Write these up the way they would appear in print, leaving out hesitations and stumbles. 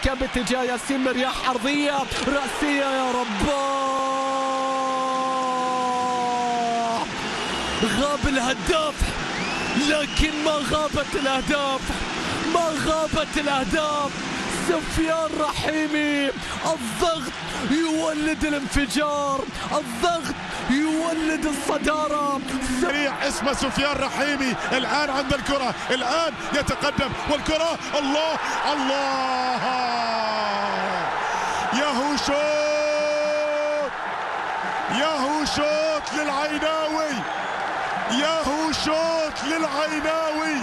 كان باتجاه ياسين مرياح، عرضية رأسية يا رب. غاب الهداف لكن ما غابت الأهداف، ما غابت الأهداف. سفيان رحيمي، الضغط يولد الانفجار، الضغط يولد الصدارة. سريع اسمه سفيان رحيمي، الآن عند الكرة، الآن يتقدم والكرة، الله الله، ياهو شوط، ياهو شوط للعيناوي، ياهو شوط للعيناوي.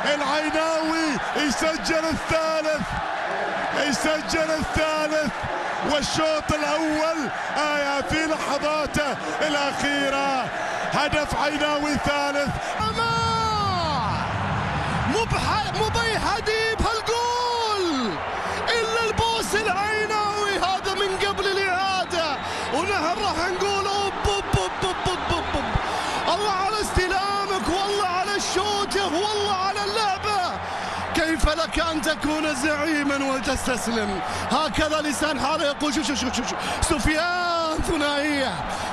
العيناوي يسجل الثالث، يسجل الثالث، والشوط الأول في لحظاته الأخيرة هدف عيناوي ثالث. مو بي حديب هالجول إلا البوس العيناوي هذا من قبل الإعادة، ونحن راح نقول الله على استلامك، والله على الشوطة، والله على اللعبة. كيف لك أن تكون زعيما وتستسلم؟ هكذا لسان حاله يقول. شوف سفيان،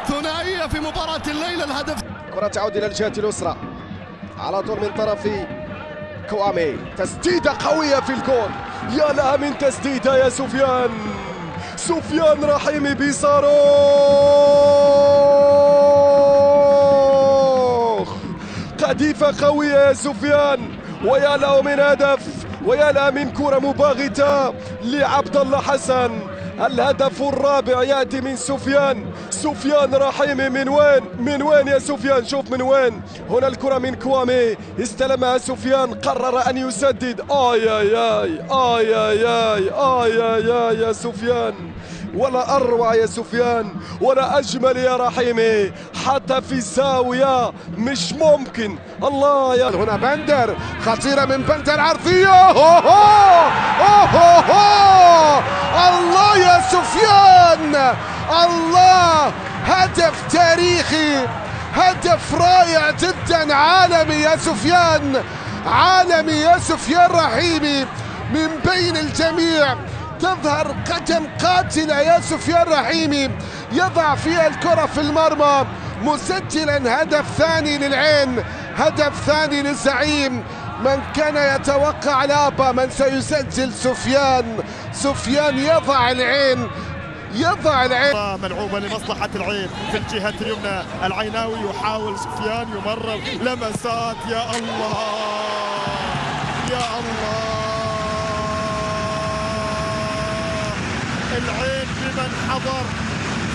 ثنائية في مباراة الليلة. الهدف، كرة تعود إلى الجهة اليسرى على طول من طرف كوامي، تسديدة قوية في الجول. يا لها من تسديدة يا سفيان، سفيان رحيمي بصاروخ، قذيفة قوية يا سفيان. ويا له من هدف، ويا له من كرة مباغتة لعبد الله حسن. الهدف الرابع يأتي من سفيان رحيمي. من وين يا سفيان؟ شوف من وين. هنا الكرة من كوامي، استلمها سفيان، قرر أن يسدد. آي يا سفيان، ولا أروع يا سفيان، ولا أجمل يا رحيمي، حتى في الزاوية مش ممكن. الله يا هنا بندر، خطيرة من بندر، عرضية، الله يا سفيان، الله، هدف تاريخي، هدف رائع جدا، عالمي يا سفيان، عالمي يا سفيان رحيمي. من بين الجميع تظهر قدم قاتلة يا سفيان رحيمي، يضع فيها الكرة في المرمى، مسجلا هدف ثاني للعين، هدف ثاني للزعيم. من كان يتوقع لابا من سيسجل؟ سفيان يضع العين، ملعوبة لمصلحة العين في الجهة اليمنى. العيناوي يحاول سفيان، يمرر لمسات، يا الله يا الله. العين بمن حضر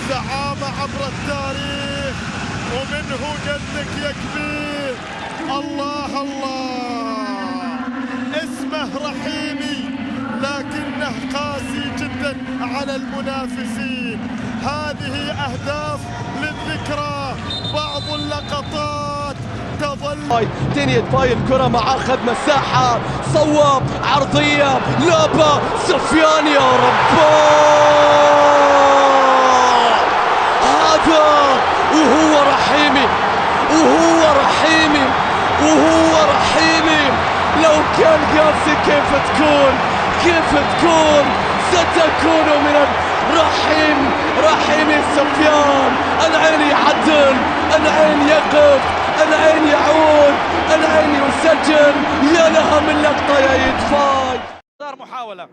زعامة عبر التاريخ، ومنه جدك يا كبير. الله اسمه رحيمي لكنه قاسي جدا على المنافسين. هذه أهداف للذكرى، بعض اللقطات تظل. تنيت باي الكرة مع أخذ مساحة، صوب عرضية، لابا سفيان يا رب. هذا وهو رحيمي، لو كان قاسي كيف تكون ستكون من رحيمي سفيان. العين يعدل، العين يقف، العين يعود، العين يسجل. يا لها من لقطة يا يدفاي. محاولة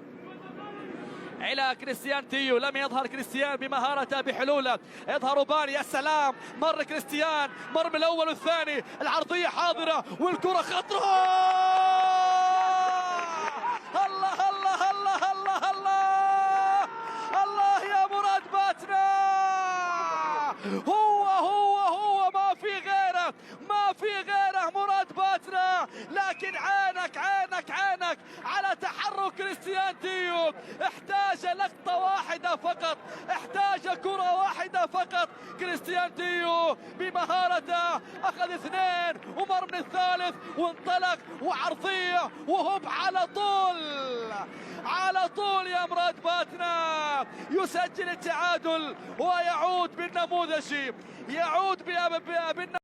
على كريستيان تيو، لم يظهر كريستيان بمهارته بحلوله، يظهر باني. يا سلام، مر كريستيان، مر من الأول والثاني، العرضية حاضرة والكرة خطرة. الله الله الله الله الله الله يا مراد باتنا. هو ما في غيره مراد باتنا. لكن عينك على تحرك كريستيان تيو. احتاج لقطة واحدة فقط، احتاج كرة واحدة فقط. كريستيان تيو بمهارته أخذ اثنين ومر من الثالث وانطلق، وعرضية وهب على طول يا مراد باتنا. يسجل التعادل ويعود بالنموذجي، يعود بالنموذج.